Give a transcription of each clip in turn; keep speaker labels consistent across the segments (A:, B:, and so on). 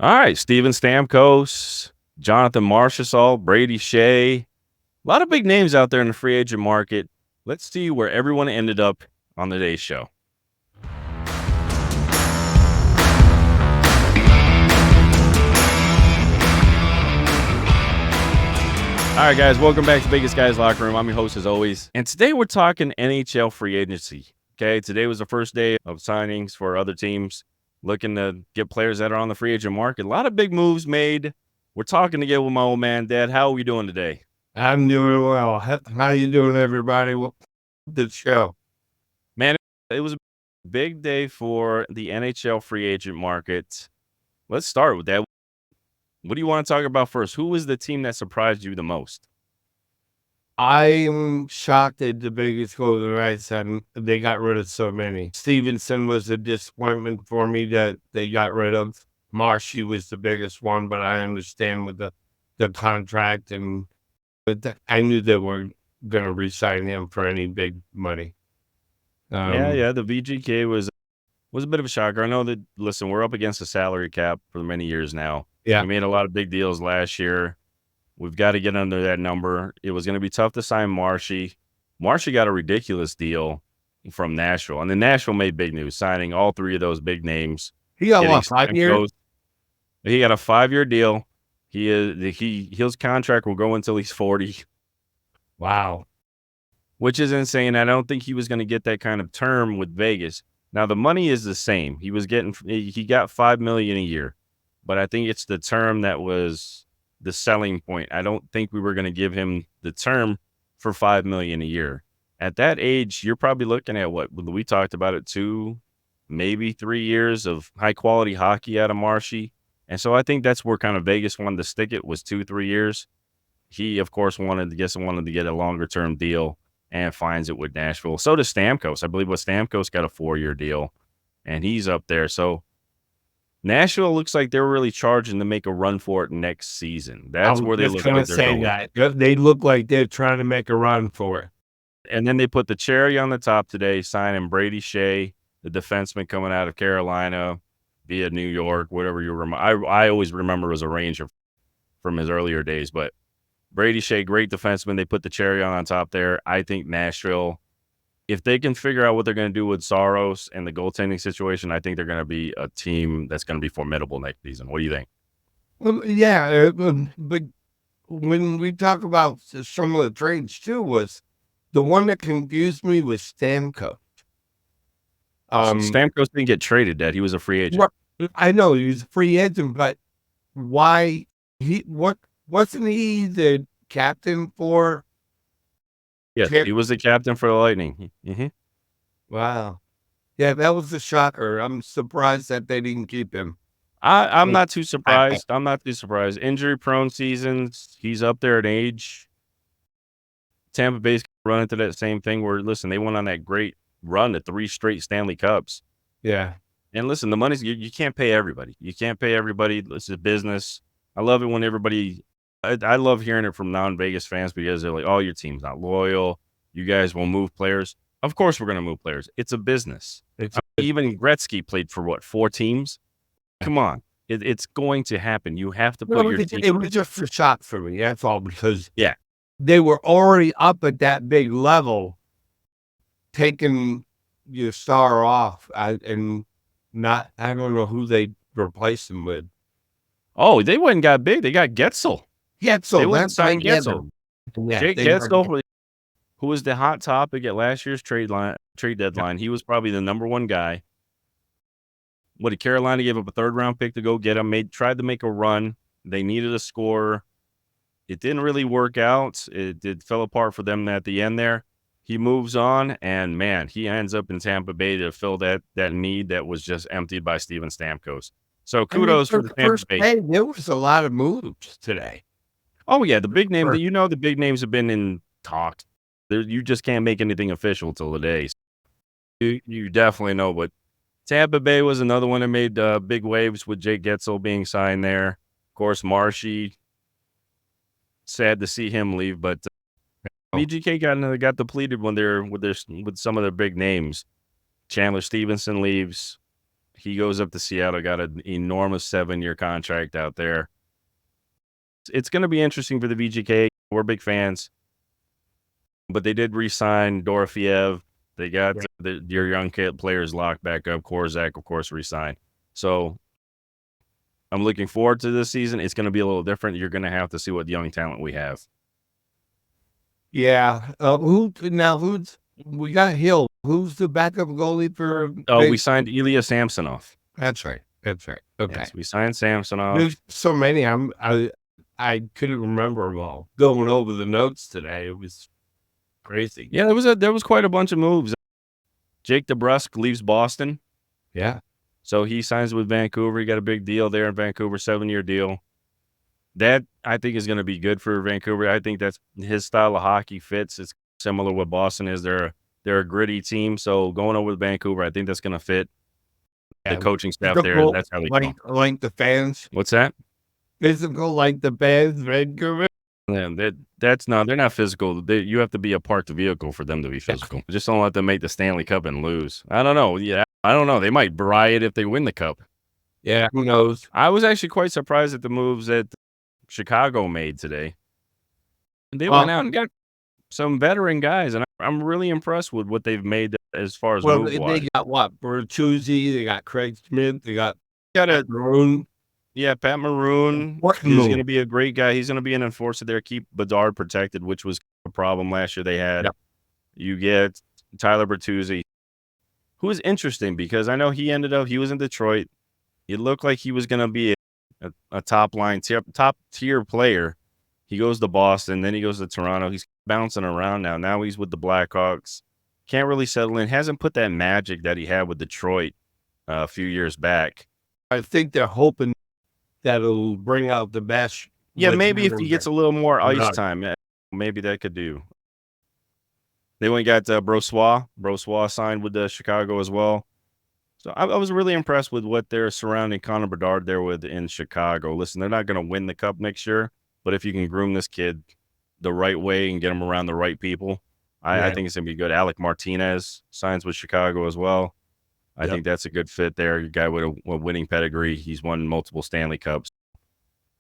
A: All right, Steven Stamkos, Jonathan Marchessault, Brady Shea. A lot of big names out there in the free agent market. Let's see where everyone ended up on today's show. All right, guys, welcome back to Biggest Guys Locker Room. I'm your host, as always. And today we're talking NHL free agency. Okay, today was the first day of signings for other teams looking to get players that are on the free agent market. A lot of big moves made. We're talking again with my old man, Dad. How are we doing today?
B: I'm doing well. How you doing, everybody? Well, the show.
A: Man, it was a big day for the NHL free agent market. Let's start with that. What do you want to talk about first? Who was the team that surprised you the most?
B: I'm shocked at the biggest Golden Knights, and they got rid of so many. Stevenson was a disappointment for me that they got rid of. Marshy was the biggest one, but I understand with the contract, but I knew they weren't going to re-sign him for any big money.
A: Yeah, the VGK was a bit of a shocker. I know that, listen, we're up against the salary cap for many years now.
B: Yeah.
A: We made a lot of big deals last year. We've got to get under that number. It was going to be tough to sign Marshy. Marshy got a ridiculous deal from Nashville. And then Nashville made big news, signing all three of those big names.
B: He got what, 5 years?
A: He got a 5-year deal. His contract will go until he's 40.
B: Wow.
A: Which is insane. I don't think he was going to get that kind of term with Vegas. Now the money is the same. He got $5 million a year, but I think it's the term that was the selling point. I don't think we were going to give him the term for $5 million a year. At that age, you're probably looking at what we talked about it, 2, maybe 3 years of high quality hockey out of Marshy. And so I think that's where kind of Vegas wanted to stick it, was 2-3 years. He, of course, wanted to get a longer term deal and finds it with Nashville. So does Stamkos. I believe Stamkos got a 4-year deal, and he's up there. So Nashville looks like they're really charging to make a run for it next season. That's where they look like they're going.
B: That. They look like they're trying to make a run for it.
A: And then they put the cherry on the top today, signing Brady Shea, the defenseman coming out of Carolina via New York, whatever you remember. I always remember as a Ranger from his earlier days, but Brady Shea, great defenseman. They put the cherry on top there. I think Nashville, if they can figure out what they're going to do with Saros and the goaltending situation, I think they're going to be a team that's going to be formidable next season. What do you think?
B: Well, yeah, but when we talk about some of the trades too, was the one that confused me was Stamkos.
A: Stamkos didn't get traded, Dad. He was a free agent.
B: I know he was a free agent, but why wasn't he the captain for?
A: Yes, he was the captain for the Lightning. Mm-hmm.
B: Wow. Yeah, that was a shocker. I'm surprised that they didn't keep him.
A: I'm not too surprised. I'm not too surprised. Injury-prone seasons. He's up there in age. Tampa Bay's run into that same thing where, listen, they went on that great run to 3 straight Stanley Cups.
B: Yeah.
A: And listen, the money's you can't pay everybody. You can't pay everybody. This is business. I love it when everybody I love hearing it from non-Vegas fans because they're like, oh, your team's not loyal. You guys will move players. Of course we're going to move players. It's a business. Even Gretzky played for, 4 teams? Come on. It's going to happen. You have to put your team.
B: It was just a shock for me, that's all, because they were already up at that big level, taking your star off and I don't know who they replaced him with.
A: Oh, they went and got big. They got Getzel.
B: Getzel.
A: They went and signed Getzel.
B: Yeah,
A: Jake Getzel, who was the hot topic at last year's trade deadline. He was probably the number 1 guy. What did Carolina give up a 3rd-round pick to go get him? Tried to make a run. They needed a scorer. It didn't really work out. It fell apart for them at the end there. He moves on, and man, he ends up in Tampa Bay to fill that need that was just emptied by Steven Stamkos. So kudos for the Tampa Bay.
B: Hey, there was a lot of moves today.
A: Oh yeah, the big name. The big names have been in talks. You just can't make anything official till today. You definitely know, but Tampa Bay was another one that made big waves with Jake Getzel being signed there. Of course, Marshy. Sad to see him leave, but VGK got depleted when with some of their big names. Chandler Stevenson leaves. He goes up to Seattle, got an enormous 7-year contract out there. It's going to be interesting for the VGK. We're big fans, but they did re-sign Dorofiev. They got your young players locked back up. Korzak, of course, re-signed. So I'm looking forward to this season. It's going to be a little different. You're going to have to see what young talent we have.
B: Yeah. Who's we got Hill? Who's the backup goalie for?
A: Oh, we signed Ilya Samsonov.
B: That's right. Okay.
A: Yes, we signed Samsonov.
B: There's so many. I couldn't remember them all. Going over the notes today, it was crazy.
A: Yeah, there was quite a bunch of moves. Jake DeBrusk leaves Boston.
B: Yeah.
A: So he signs with Vancouver. He got a big deal there in Vancouver, 7-year deal. That, I think, is going to be good for Vancouver. I think that's his style of hockey fits. It's similar to what Boston is. They're a gritty team. So going over to Vancouver, I think that's going to fit the coaching staff there. That's how they
B: like the fans.
A: What's that?
B: Physical like the fans, Vancouver.
A: Yeah, they're not physical. You have to be a parked vehicle for them to be physical. Just don't let them make the Stanley Cup and lose. I don't know. Yeah, I don't know. They might riot if they win the cup.
B: Yeah, who knows?
A: I was actually quite surprised at the moves that Chicago made today. They went out and got some veteran guys, and I'm really impressed with what they've made as far as
B: they got what? Bertuzzi, they got Craig Smith, they got
A: a
B: Maroon.
A: Yeah, Pat Maroon is going to be a great guy. He's going to be an enforcer there. Keep Bedard protected, which was a problem last year they had. Yep. You get Tyler Bertuzzi, who is interesting because I know he was in Detroit. It looked like he was going to be a top tier player. He goes to Boston, then he goes to Toronto. He's bouncing around now. Now he's with the Blackhawks. Can't really settle in. Hasn't put that magic that he had with Detroit a few years back.
B: I think they're hoping that'll bring out the best.
A: Yeah, maybe if he gets a little more ice time, maybe that could do. They went and got Brossois. Brossois signed with Chicago as well. So I was really impressed with what they're surrounding Connor Bedard there with in Chicago. Listen, they're not going to win the cup next year, but if you can groom this kid the right way and get him around the right people, I think it's going to be good. Alec Martinez signs with Chicago as well. I think that's a good fit there. A guy with a winning pedigree. He's won multiple Stanley Cups.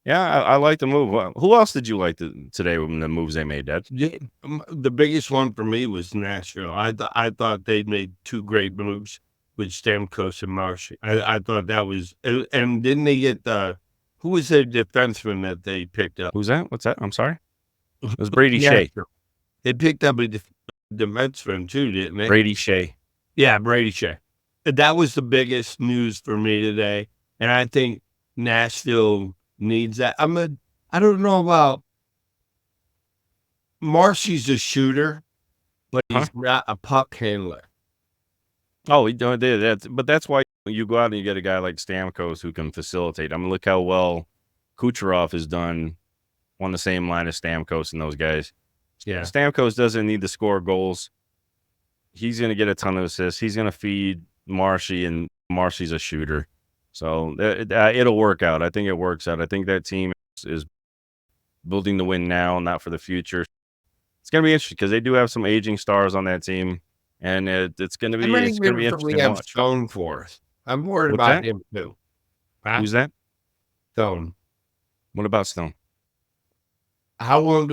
A: Yeah, I like the move. Who else did you like today when the moves they made, Dad?
B: The biggest one for me was Nashville. I thought they made two great moves with Stamkos and Marshy. I thought that was, and didn't they get who was the defenseman that they picked up?
A: Who's that? What's that? I'm sorry. It was Brady Shea.
B: They picked up a defenseman too, didn't they?
A: Brady Shea.
B: Yeah, Brady Shea. That was the biggest news for me today, and I think Nashville needs that. I don't know about Marshy's a shooter, but he's not a puck handler.
A: Oh, he did that, but that's why you go out and you get a guy like Stamkos who can facilitate. I mean, look how well Kucherov has done on the same line as Stamkos and those guys.
B: Yeah,
A: Stamkos doesn't need to score goals. He's going to get a ton of assists. He's going to feed Marshy, and Marshy's a shooter. So it'll work out. I think it works out. I think that team is building to win now, not for the future. It's going to be interesting because they do have some aging stars on that team, and it's going to be interesting to watch.
B: Stone for us. I'm worried about him too.
A: Who's that?
B: Stone.
A: What about Stone?
B: How long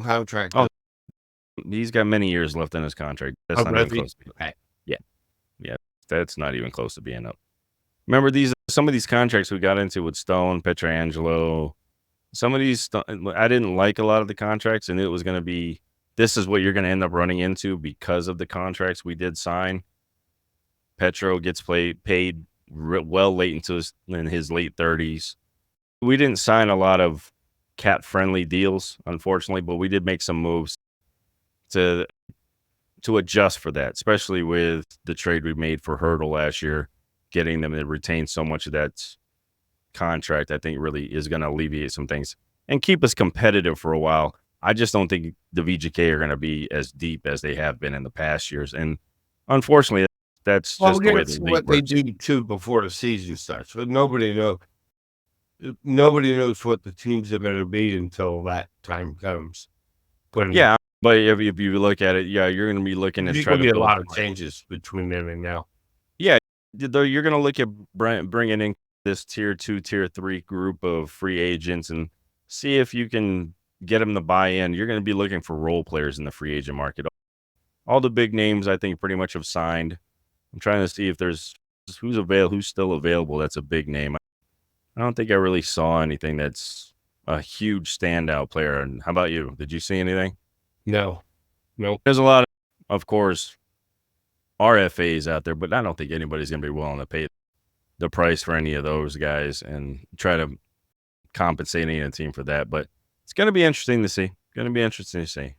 B: contract?
A: Oh, he's got many years left in his contract. That's not even close. Yeah, that's not even close to being up. Remember some of these contracts we got into with Stone, Pietrangelo. Some of these, I didn't like a lot of the contracts, and it was going to be, this is what you're going to end up running into because of the contracts we did sign. Petro gets paid well late into in his late 30s. We didn't sign a lot of cap-friendly deals, unfortunately, but we did make some moves to adjust for that, especially with the trade we made for Hurdle last year, getting them to retain so much of that contract. I think really is going to alleviate some things and keep us competitive for a while. I just don't think the VGK are going to be as deep as they have been in the past years, and unfortunately, that's just the way
B: what they do too before the season starts. But nobody knows what the teams are going to be until that time comes.
A: But if you look at it, you're going to be looking at
B: a lot of changes between then and now.
A: Yeah, You're going to look at bringing in this tier 2, tier 3 group of free agents and see if you can get them to buy in. You're going to be looking for role players in the free agent market. All the big names, I think, pretty much have signed. I'm trying to see if there's who's still available. That's a big name. I don't think I really saw anything that's a huge standout player. And how about you? Did you see anything?
B: No, no.
A: There's a lot of course, RFAs out there, but I don't think anybody's going to be willing to pay the price for any of those guys and try to compensate any of the team for that. But it's going to be interesting to see. Going to be interesting to see.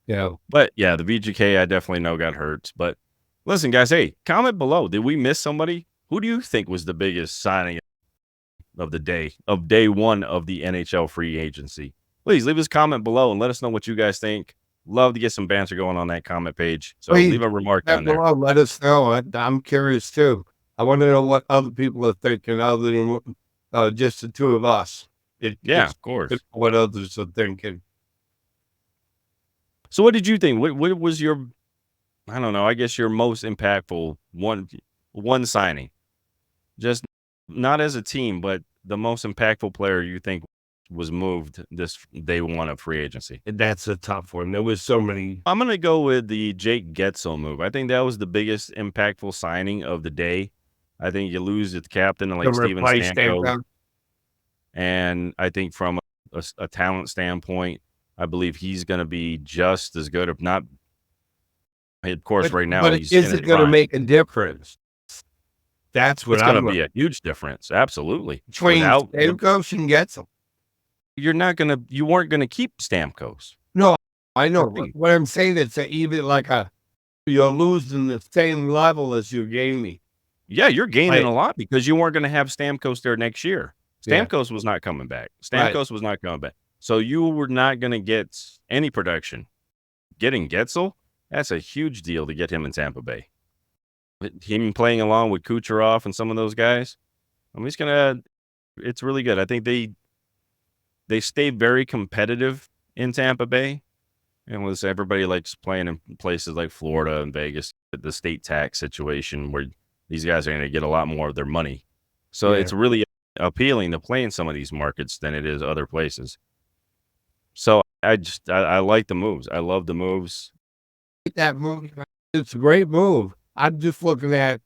B: Yeah.
A: But yeah, the VGK I definitely know got hurt. But listen, guys, hey, comment below. Did we miss somebody? Who do you think was the biggest signing of the day one of the NHL free agency? Please leave us a comment below and let us know what you guys think. Love to get some banter going on that comment page. So
B: Please,
A: leave a remark down there.
B: below, let us know. I'm curious too. I want to know what other people are thinking other than just the two of us.
A: Yeah, of course.
B: What others are thinking.
A: So what did you think? What was your, I don't know, I guess your most impactful one signing? Just not as a team, but the most impactful player you think was moved this day one of free agency?
B: That's a tough one. There was so many.
A: I'm going to go with the Jake Getzel move. I think that was the biggest impactful signing of the day. I think you lose the captain like Steven Stamkos. And I think from a talent standpoint, I believe he's going to be just as good, if not, of course, right now.
B: But is it going to make a difference? That's what
A: it's going to be a huge difference. Absolutely.
B: Between Stamkos and Getzel.
A: You weren't going to keep Stamkos.
B: No, I know. What I'm saying is that even you're losing the same level as you're gaining.
A: Yeah, you're gaining a lot because you weren't going to have Stamkos there next year. Stamkos was not coming back. Stamkos was not coming back. So you were not going to get any production. Getting Getzel, that's a huge deal to get him in Tampa Bay. Him playing along with Kucherov and some of those guys, it's really good. I think they stay very competitive in Tampa Bay. And with everybody likes playing in places like Florida and Vegas, the state tax situation where these guys are going to get a lot more of their money. So it's really appealing to play in some of these markets than it is other places. So I like the moves. I love the moves.
B: That move, it's a great move. I'm just looking at,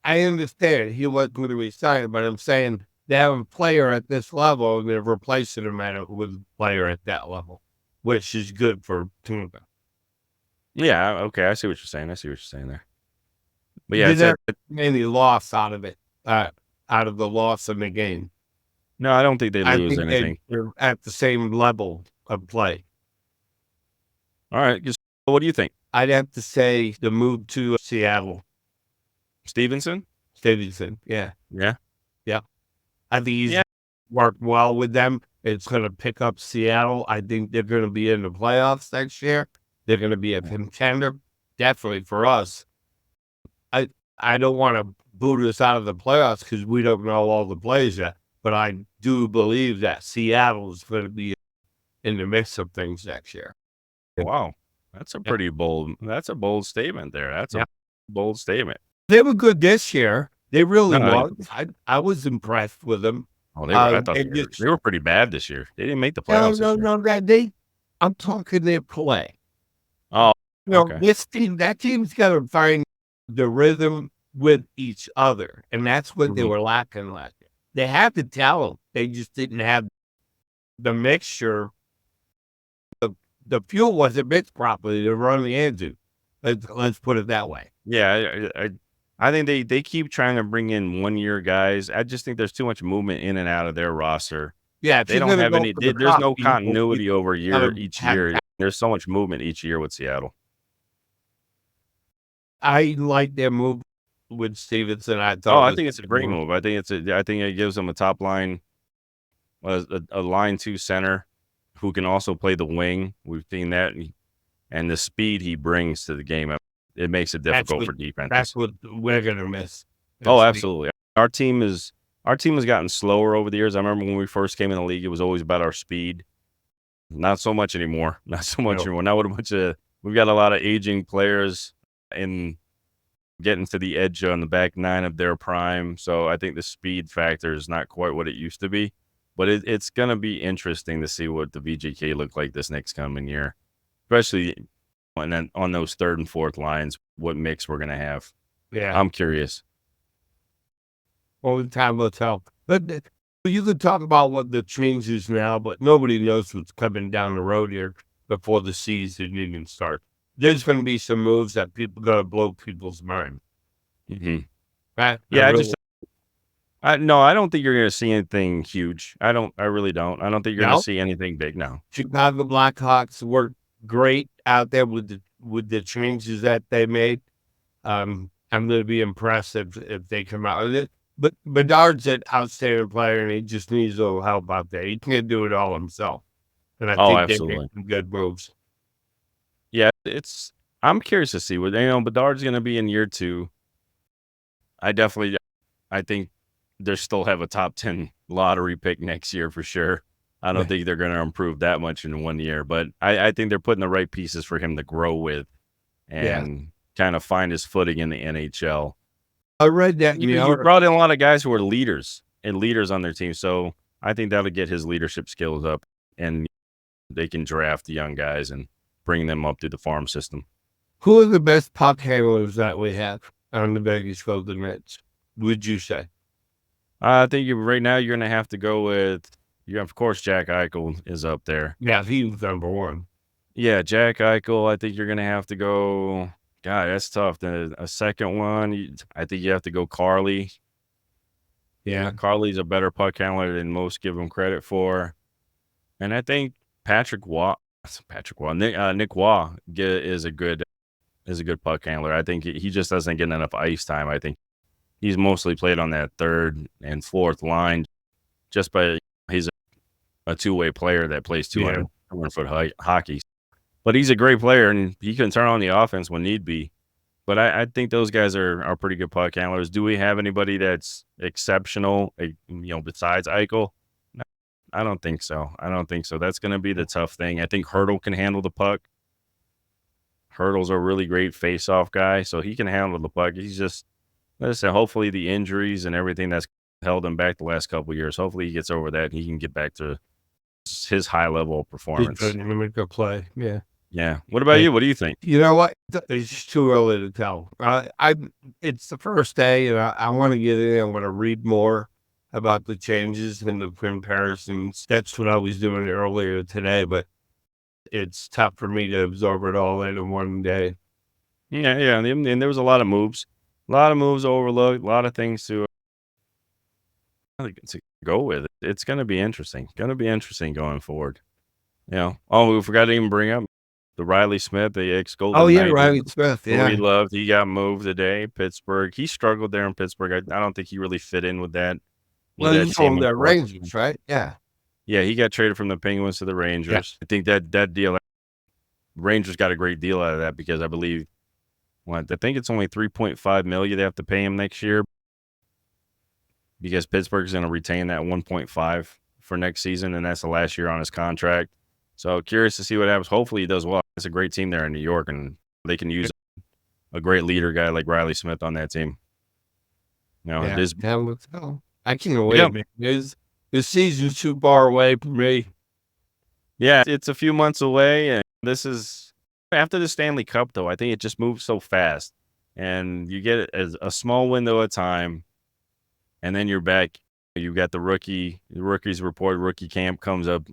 B: I understand he wasn't going to resign, but I'm saying they have a player at this level and they're replacing him with a player at that level, which is good for Tampa.
A: Yeah, okay. I see what you're saying. There. But yeah,
B: is there any loss out of it? Out of the loss in the game?
A: No, I don't think they lose anything.
B: They're at the same level of play.
A: All right. What do you think?
B: I'd have to say the move to Seattle.
A: Stevenson,
B: yeah.
A: Yeah.
B: I think he's worked well with them. It's going to pick up Seattle. I think they're going to be in the playoffs next year. They're going to be a contender, definitely for us. I don't want to boot us out of the playoffs because we don't know all the plays yet. But I do believe that Seattle is going to be in the mix of things next year.
A: Wow. That's a pretty bold statement there. That's a bold statement.
B: They were good this year. They really were. I was impressed with them.
A: Oh, I thought they were pretty bad this year. They didn't make the playoffs.
B: No. I'm talking their play.
A: Oh,
B: this team, that team's got to find the rhythm with each other, and that's what they were lacking last year. They had the talent, they just didn't have the mixture. The fuel wasn't mixed properly to run the engine. Let's put it that way.
A: Yeah, I think they keep trying to bring in 1-year guys. I just think there's too much movement in and out of their roster.
B: Yeah,
A: they don't have any. There's no continuity over each year. There's so much movement each year with Seattle.
B: I like their move with Stevenson. I think
A: it's a great move. I think it gives them a top line, a line 2 center who can also play the wing. We've seen that, and the speed he brings to the game, it makes it difficult for defense.
B: That's what we're gonna miss.
A: Oh, absolutely. Our team has gotten slower over the years. I remember when we first came in the league, it was always about our speed. Not so much anymore. Now we've got a lot of aging players getting to the edge on the back nine of their prime. So I think the speed factor is not quite what it used to be. But it's going to be interesting to see what the VGK look like this next coming year, especially on those third and fourth lines, what mix we're going to have.
B: Yeah.
A: I'm curious.
B: Only time will tell. But you could talk about what the changes now, but nobody knows what's coming down the road here before the season even starts. There's going to be some moves that people going to blow people's mind.
A: Mm-hmm.
B: Right?
A: Yeah, no, I don't think you're going to see anything huge. I really don't. I don't think you're going to see anything big now.
B: Chicago Blackhawks worked great out there with the changes that they made. I'm going to be impressed if they come out with it. But Bedard's an outstanding player, and he just needs a little help out there. He can't do it all himself. And I think they make some good moves.
A: Yeah, I'm curious to see what Bedard's going to be in year 2. I think they still have a top 10 lottery pick next year for sure. I don't think they're going to improve that much in 1 year, but I think they're putting the right pieces for him to grow with and kind of find his footing in the NHL.
B: I read that.
A: You brought in a lot of guys who are leaders on their team, so I think that'll get his leadership skills up, and they can draft the young guys and bring them up through the farm system.
B: Who are the best puck handlers that we have on the Vegas Golden Knights, would you say?
A: I think right now you're going to have to go with, of course, Jack Eichel is up there.
B: Yeah, he's number 1.
A: Yeah, Jack Eichel. I think you're going to have to go. God, that's tough. A second one, I think you have to go Carly. Yeah, Carly's a better puck handler than most give him credit for. And I think Nick Waugh is a good puck handler. I think he just doesn't get enough ice time. I think he's mostly played on that third and fourth line just by he's a two-way player that plays 200-foot hockey. But he's a great player, and he can turn on the offense when need be. But I think those guys are pretty good puck handlers. Do we have anybody that's exceptional, besides Eichel? No, I don't think so. That's going to be the tough thing. I think Hurdle can handle the puck. Hurdle's a really great face-off guy, so he can handle the puck. He's just, hopefully the injuries and everything that's held him back the last couple of years, hopefully he gets over that and he can get back to his high level of performance.
B: Make a play.
A: Yeah. What about you? What do you think?
B: You know what? It's just too early to tell. It's the first day, and I want to get in. I want to read more about the changes and the comparisons. That's what I was doing earlier today, but it's tough for me to absorb it all in one day.
A: Yeah. And there was a lot of moves overlooked, a lot of things to go with. It's going to be interesting. Going forward. We forgot to even bring up the Riley Smith, the ex-Golden Knight.
B: Riley Smith. Yeah,
A: we loved. He got moved today. Pittsburgh. He struggled there in Pittsburgh. I don't think he really fit in with that.
B: Well, he's from the Rangers, right? Yeah.
A: Yeah, he got traded from the Penguins to the Rangers. Yeah. I think that deal, Rangers got a great deal out of that because I believe, I think it's only $3.5 million they have to pay him next year because Pittsburgh's going to retain that 1.5 for next season, and that's the last year on his contract. So curious to see what happens. Hopefully he does well. It's a great team there in New York, and they can use a great leader guy like Riley Smith on that team.
B: Let's go. I can't wait, man. This season's too far away from me.
A: Yeah, it's a few months away, and this is after the Stanley Cup, though. I think it just moves so fast, and you get it as a small window of time, and then you're back. You got the rookies report, rookie camp comes up.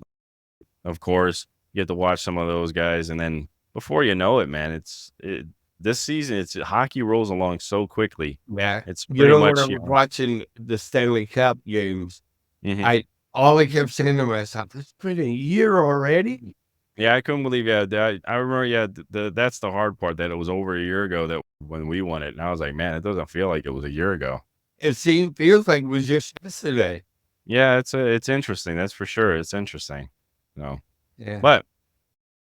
A: Of course, you get to watch some of those guys, and then before you know it, man, this season, hockey rolls along so quickly.
B: Yeah,
A: it's pretty much.
B: When I was watching the Stanley Cup games, all I kept saying to myself, "It's been a year already."
A: Yeah, I couldn't believe. I remember. Yeah, that's the hard part, that it was over a year ago that when we won it, and I was like, man, it doesn't feel like it was a year ago.
B: It feels like it was just yesterday.
A: Yeah, it's interesting. That's for sure. It's interesting.
B: Yeah.
A: But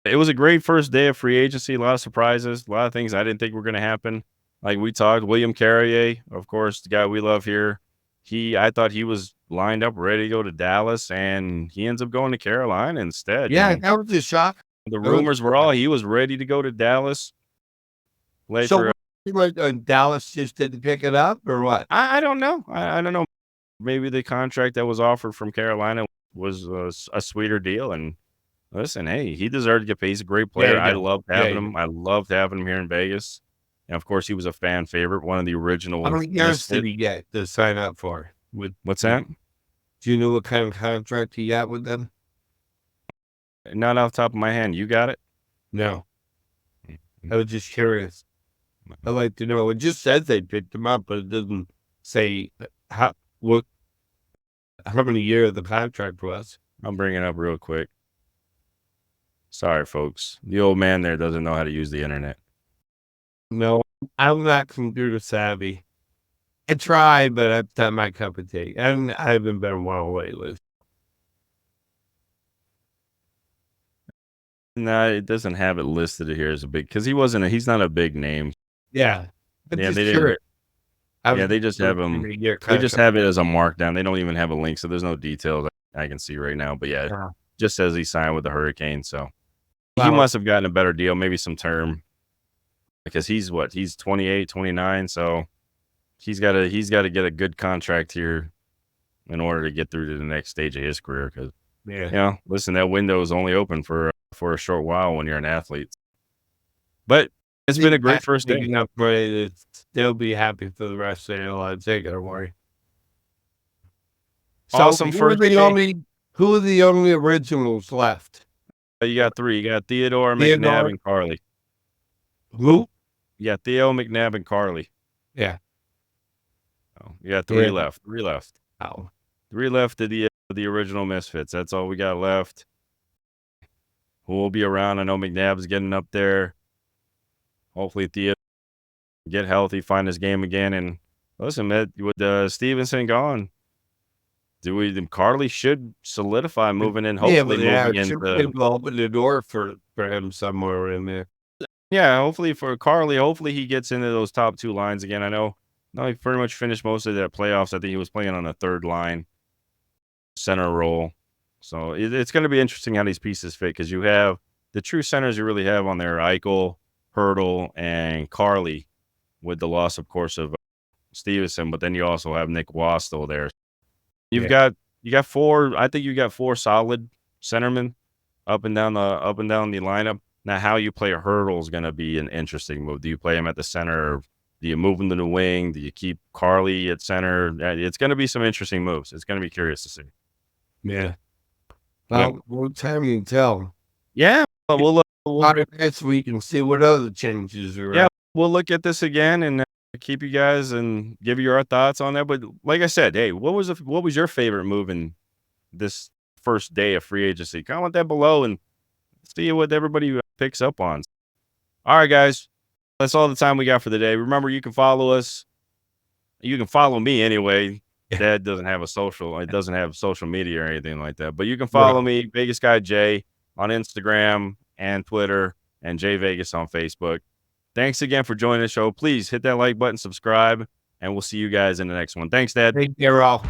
A: it was a great first day of free agency. A lot of surprises, a lot of things I didn't think were going to happen. Like we talked, William Carrier, of course, the guy we love here. I thought he was lined up, ready to go to Dallas, and he ends up going to Carolina instead.
B: Yeah, that was a shock.
A: The rumors were all he was ready to go to Dallas.
B: So Like, Dallas just didn't pick it up or what?
A: I don't know. I don't know. Maybe the contract that was offered from Carolina was a sweeter deal. And listen, hey, he deserved to get paid. He's a great
B: Yeah,
A: player.
B: he
A: I
B: did.
A: loved
B: Yeah,
A: having
B: he did.
A: him. I loved having him here in Vegas. And of course, he was a fan favorite, one of the
B: How
A: original
B: many years did
A: misfit.
B: he get to sign up for?
A: What's that?
B: Do you know what kind of contract he got with them?
A: Not off the top of my hand. You got it?
B: No. I was just curious. I'd like to know. It just says they picked him up, but it doesn't say how many years the contract was.
A: I'll bring it up real quick. Sorry, folks. The old man there doesn't know how to use the internet.
B: No, I'm not computer savvy. I tried, but that's not my cup of tea. And I haven't been well lately.
A: No, it doesn't have it listed here as a big because he's not a big name.
B: Yeah. I'm
A: Yeah,
B: just
A: they didn't.
B: curious.
A: Yeah, they just have him. They just have it as a markdown. They don't even have a link, so there's no details I can see right now. But yeah, it just says he signed with the Hurricane. So he must have gotten a better deal, maybe some term, because he's 28, 29. So he's got to get a good contract here in order to get through to the next stage of his career. Because listen, that window is only open for a short while when you're an athlete. But it's been a great first day.
B: Enough money to still be happy for the rest of their lives. They gotta worry. So
A: Awesome first day.
B: Who are the only originals left?
A: You got three. You got Theodore, McNabb, and Carly.
B: Who?
A: Yeah, Theo, McNabb, and Carly.
B: Yeah.
A: Oh, you got three left. Three left.
B: Oh.
A: Three left of the original Misfits. That's all we got left. Who will be around? I know McNabb's getting up there. Hopefully Theo get healthy, find his game again. And listen, man, with Stevenson gone, Carly should solidify moving in, hopefully moving into
B: open the door for him somewhere in there.
A: Yeah, hopefully for Carly, hopefully he gets into those top two lines again. I know he pretty much finished most of the playoffs. I think he was playing on a third line center role. So it's going to be interesting how these pieces fit, because you have the true centers you really have on there: Eichel, Hurdle, and Carly, with the loss, of course, of Stevenson. But then you also have Nick Wastel there. You got four. I think you got four solid centermen up and down the lineup. Now, how you play a Hurdle is going to be an interesting move. Do you play him at the center? Do you move him to the wing? Do you keep Carly at center? It's going to be some interesting moves. It's going to be curious to see.
B: Yeah. Well, time will tell.
A: Yeah. We'll look
B: next week and see what other changes are.
A: Yeah, we'll look at this again and keep you guys and give you our thoughts on that. But like I said, hey, what was your favorite move in this first day of free agency? Comment that below and see what everybody picks up on. All right, guys. That's all the time we got for the day. Remember, you can follow us. You can follow me anyway. Dad doesn't have it doesn't have social media or anything like that. But you can follow me, Vegas Guy Jay, on Instagram and Twitter, and Jay Vegas on Facebook. Thanks again for joining the show. Please hit that like button, subscribe, and we'll see you guys in the next one. Thanks, Dad.
B: Take care, all.